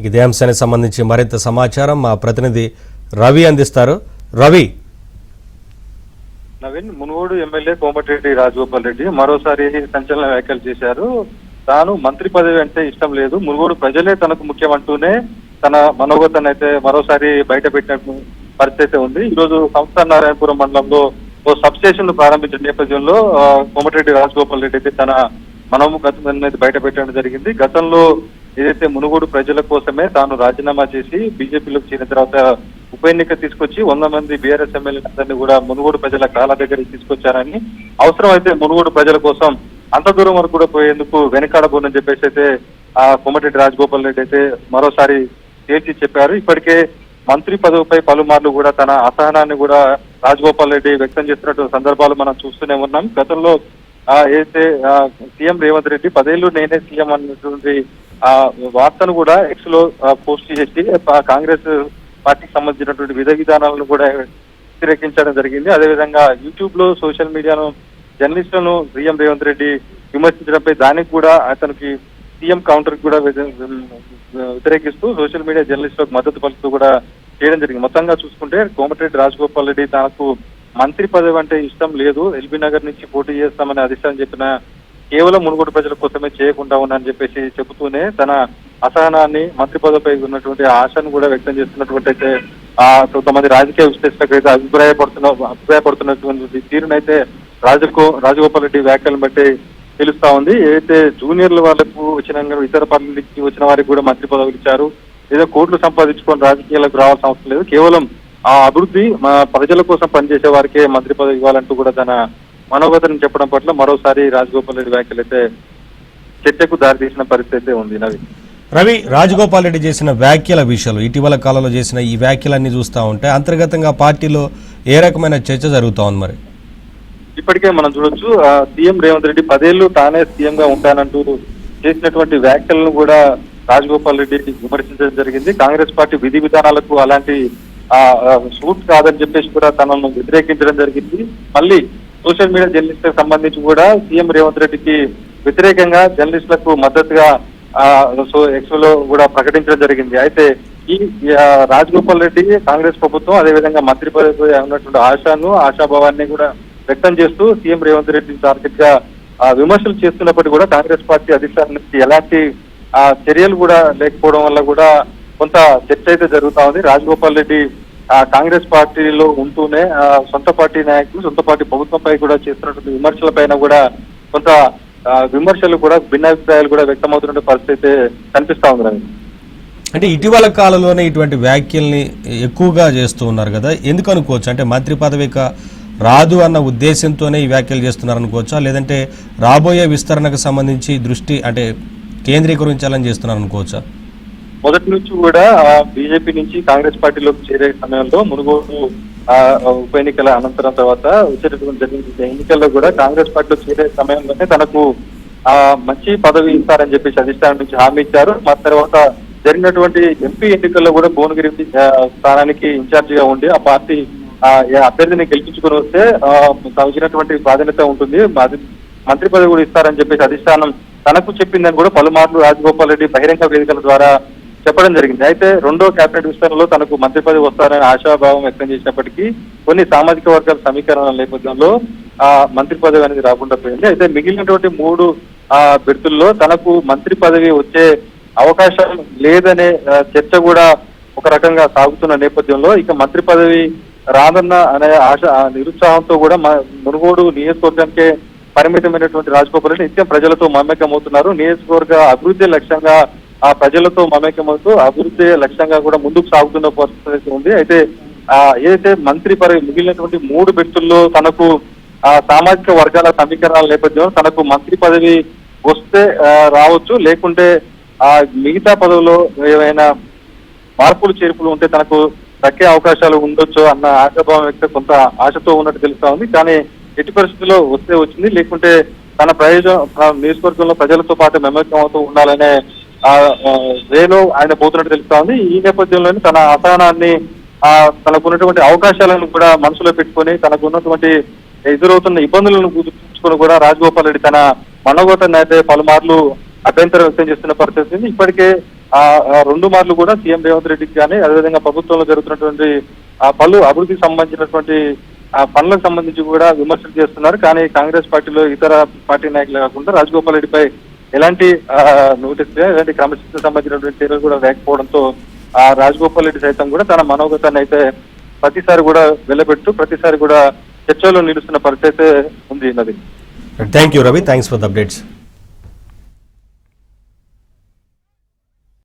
ఇదే అంశానికి సంబంధించి మరింత సమాచారం మా ప్రతినిధి రవి అందిస్తారు. రవి. నవీన్, మునుగోడు ఎమ్మెల్యే కోమటిరెడ్డి రాజగోపాల్ రెడ్డి మరోసారి సంచలన వ్యాఖ్యలు చేశారు. తాను మంత్రి పదవి అంటే ఇష్టం లేదు, మునుగోడు ప్రజలే తనకు ముఖ్యమంటూనే తన మనోగతాన్ని అయితే మరోసారి బయట పెట్టిన పరిస్థితి ఉంది. ఈ రోజు సంస్థ నారాయణపురం మండలంలో ఓ సబ్ స్టేషన్ ను ప్రారంభించిన నేపథ్యంలో కోమటిరెడ్డి రాజగోపాల్ రెడ్డి అయితే తన మనోగతాన్ని బయట పెట్టడం జరిగింది. గతంలో ఏదైతే మునుగోడు ప్రజల కోసమే తాను రాజీనామా చేసి బీజేపీలోకి చేరిన తర్వాత ఉప ఎన్నిక తీసుకొచ్చి 100 మంది బీఆర్ఎస్ ఎమ్మెల్యేలందరినీ కూడా మునుగోడు ప్రజల కాళ్ళ దగ్గరికి తీసుకొచ్చారని, అవసరం అయితే మునుగోడు ప్రజల కోసం అంత దూరం వరకు కూడా పోయేందుకు వెనకాడబోనని చెప్పేసి అయితే కోమటిరెడ్డి రాజగోపాల్ రెడ్డి అయితే మరోసారి తేల్చి చెప్పారు. ఇప్పటికే మంత్రి పదవిపై పలుమార్లు కూడా తన అసహనాన్ని కూడా రాజగోపాల్ రెడ్డి వ్యక్తం చేస్తున్నట్టు సందర్భాలు మనం చూస్తూనే ఉన్నాం. గతంలో ఏదైతే సీఎం రేవంత్ రెడ్డి 10 ఏళ్లు నేనే సీఎం అన్నటువంటి వార్తను కూడా ఎక్స్ లో పోస్ట్ చేసి కాంగ్రెస్ పార్టీకి సంబంధించినటువంటి విధానాలను కూడా వ్యతిరేకించడం జరిగింది. అదేవిధంగా యూట్యూబ్ లో సోషల్ మీడియాను జర్నలిస్టులను సీఎం రేవంత్ రెడ్డి విమర్శించడంపై దానికి కూడా అతనికి సీఎం కౌంటర్ కూడా వ్యతిరేకిస్తూ సోషల్ మీడియా జర్నలిస్టులకు మద్దతు పలుకుతూ కూడా చేయడం జరిగింది. మొత్తంగా చూసుకుంటే కోమటిరెడ్డి రాజగోపాల్ రెడ్డి తనకు మంత్రి పదవి అంటే ఇష్టం లేదు, ఎల్బీ నగర్ నుంచి పోటీ చేస్తామని అధిష్టానం చెప్పిన కేవలం మునుగోడు ప్రజల కోసమే చేయకుండా ఉన్నానని చెప్పేసి చెబుతూనే తన అసహనాన్ని మంత్రి పదవిపై ఉన్నటువంటి ఆశను కూడా వ్యక్తం చేస్తున్నటువంటి అయితే కొంతమంది రాజకీయ విశ్లేషకులు అయితే అభిప్రాయపడుతున్నటువంటి తీరునైతే రాజగోపాల్ రెడ్డి వ్యాఖ్యలను బట్టి తెలుస్తా ఉంది. ఏదైతే జూనియర్ల వాళ్ళకు వచ్చిన ఇతర పార్టీల నుంచి వచ్చిన వారికి కూడా మంత్రి పదవులు ఇచ్చారు, ఏదో కోట్లు సంపాదించుకొని రాజకీయాలకు రావాల్సిన అవసరం లేదు, కేవలం ఆ అభివృద్ధి ప్రజల కోసం పనిచేసే వారికే మంత్రి పదవి ఇవ్వాలంటూ కూడా తన మనోగతను చెప్పడం పట్ల మరోసారి రాజగోపాల్ రెడ్డి వ్యాఖ్యలు అయితే చర్చకు దారితీసిన పరిస్థితి ఉంది. రవి, రాజగోపాల్ రెడ్డి చేసిన వ్యాఖ్యల విషయాలు ఇటీవల కాలంలో చేసిన ఈ వ్యాఖ్యలన్నీ చూస్తూ ఉంటే అంతర్గతంగా పార్టీలో ఏ రకమైన చర్చ జరుగుతా ఉంది? మరి ఇప్పటికే మనం చూడొచ్చు, సీఎం రేవంత్ రెడ్డి 10 ఏళ్లు తానే సీఎం గా ఉంటానంటూ చేసినటువంటి వ్యాఖ్యలను కూడా రాజగోపాల్ రెడ్డి విమర్శించడం జరిగింది. కాంగ్రెస్ పార్టీ విధి విధానాలకు అలాంటి సూట్ కాదని చెప్పేసి కూడా తనను వ్యతిరేకించడం జరిగింది. మళ్ళీ సోషల్ మీడియా జర్నలిస్టులకు సంబంధించి కూడా సీఎం రేవంత్ రెడ్డికి వ్యతిరేకంగా జర్నలిస్టులకు మద్దతుగా ఎక్స్ లో కూడా ప్రకటించడం జరిగింది. అయితే ఈ రాజగోపాల్ రెడ్డి కాంగ్రెస్ ప్రభుత్వం అదేవిధంగా మంత్రి పదవి ఉన్నటువంటి ఆశాభావాన్ని కూడా వ్యక్తం చేస్తూ సీఎం రేవంత్ రెడ్డి టార్గెట్ గా విమర్శలు చేస్తున్నప్పటికీ కూడా కాంగ్రెస్ పార్టీ అధిష్టానం నుంచి ఎలాంటి చర్యలు కూడా లేకపోవడం వల్ల కూడా కొంత చర్చ అయితే జరుగుతా ఉంది. రాజగోపాల్ రెడ్డి కాంగ్రెస్ పార్టీలో ఉంటూనే సొంత పార్టీ నాయకులు సొంత పార్టీ ప్రభుత్వంపై కూడా చేస్తున్నటువంటి విమర్శల పైన కూడా కొంత విమర్శలు కూడా భిన్నాభిప్రాయాలు కూడా వ్యక్తమవుతున్న పరిస్థితి కనిపిస్తా ఉంది. అంటే ఇటీవల కాలంలోనే ఇటువంటి వ్యాఖ్యల్ని ఎక్కువగా చేస్తూ ఉన్నారు కదా, ఎందుకు అనుకోవచ్చు? అంటే మంత్రి పదవిక రాదు అన్న ఉద్దేశంతోనే ఈ వ్యాఖ్యలు చేస్తున్నారు అనుకోవచ్చా, లేదంటే రాబోయే విస్తరణకు సంబంధించి దృష్టి అంటే కేంద్రీకరించాలని చేస్తున్నారు అనుకోవచ్చా? మొదటి నుంచి కూడా బీజేపీ నుంచి కాంగ్రెస్ పార్టీలోకి చేరే సమయంలో మునుగోడు ఉప ఎన్నికల అనంతరం తర్వాత వచ్చేటటువంటి జరిగిన ఎన్నికల్లో కూడా కాంగ్రెస్ పార్టీలో చేరే సమయంలోనే తనకు మంచి పదవి ఇస్తారని చెప్పేసి అధిష్టానం నుంచి హామీ ఇచ్చారు. ఆ తర్వాత జరిగినటువంటి ఎంపీ ఎన్నికల్లో కూడా భువనగిరి స్థానానికి ఇన్ఛార్జ్ గా ఉండి ఆ పార్టీ అభ్యర్థిని గెలిపించుకుని వస్తే తగినటువంటి ప్రాధాన్యత ఉంటుంది, మంత్రి పదవి కూడా ఇస్తారని చెప్పేసి అధిష్టానం తనకు చెప్పిందని కూడా పలుమార్లు రాజగోపాల్ రెడ్డి బహిరంగ వేదికల ద్వారా చెప్పడం జరిగింది. అయితే రెండో కేబినెట్ విస్తరణలో తనకు మంత్రి పదవి వస్తారని ఆశాభావం వ్యక్తం చేసినప్పటికీ కొన్ని సామాజిక వర్గాల సమీకరణల నేపథ్యంలో మంత్రి పదవి అనేది రాకుండా పోయింది. అయితే మిగిలినటువంటి 3 బెర్తుల్లో తనకు మంత్రి పదవి వచ్చే అవకాశం లేదనే చర్చ కూడా ఒక రకంగా సాగుతున్న నేపథ్యంలో ఇక మంత్రి పదవి రాదన్న అనే నిరుత్సాహంతో కూడా మునుగోడు నియోజకవర్గానికే పరిమితమైనటువంటి రాజగోపాల్ రెడ్డి నిత్యం ప్రజలతో మమేకమవుతున్నారు. నియోజకవర్గ అభివృద్ధి లక్ష్యంగా ప్రజలతో మమేకమవుతూ అభివృద్ధి లక్ష్యంగా కూడా ముందుకు సాగుతున్న పరిస్థితి ఉంది. అయితే ఏదైతే మంత్రి పదవి మిగిలినటువంటి 3 బెర్తుల్లో తనకు సామాజిక వర్గాల సమీకరణాల నేపథ్యంలో తనకు మంత్రి పదవి వస్తే రావచ్చు, లేకుంటే మిగతా పదవిలో ఏమైనా మార్పులు చేర్పులు ఉంటే తనకు దక్కే అవకాశాలు ఉండొచ్చు అన్న ఆశాభావం వ్యక్తి కొంత ఆశతో ఉన్నట్టు తెలుస్తా ఉంది. కానీ ఎట్టి పరిస్థితుల్లో వస్తే వచ్చింది, లేకుంటే తన నియోజకవర్గంలో ప్రజలతో పాటు మమేకం అవుతూ ఉండాలనే వేలో ఆయన పోతున్నట్టు తెలుస్తా ఉంది. ఈ నేపథ్యంలోనే తన అసహనాన్ని తనకున్నటువంటి అవకాశాలను కూడా మనసులో పెట్టుకొని తనకున్నటువంటి ఎదురవుతున్న ఇబ్బందులను గుర్తుంచుకొని కూడా రాజగోపాల్ రెడ్డి తన మనోగతాన్ని అయితే పలుమార్లు అభ్యంతరం వ్యక్తం చేస్తున్న పరిస్థితి. ఇప్పటికే రెండు మార్లు కూడా సీఎం రేవంత్ రెడ్డికి కానీ అదేవిధంగా ప్రభుత్వంలో జరుగుతున్నటువంటి పలు అభివృద్ధికి సంబంధించినటువంటి పనులకు సంబంధించి కూడా విమర్శలు చేస్తున్నారు. కానీ కాంగ్రెస్ పార్టీలో ఇతర పార్టీ నాయకులు కాకుండా రాజగోపాల్ రెడ్డిపై ఎలాంటి నోటీస్ ఎలాంటి క్రమశిక్షణ సంబంధించినటువంటి చర్యలు కూడా లేకపోవడంతో రాజగోపాల్ రెడ్డి సైతం కూడా తన మనోగతాన్ని అయితే ప్రతిసారి కూడా వెళ్లబెట్టు ప్రతిసారి కూడా చర్చలో నిలుస్తున్న పరిస్థితి ఉంది. Thank you Ravi, thanks for the updates.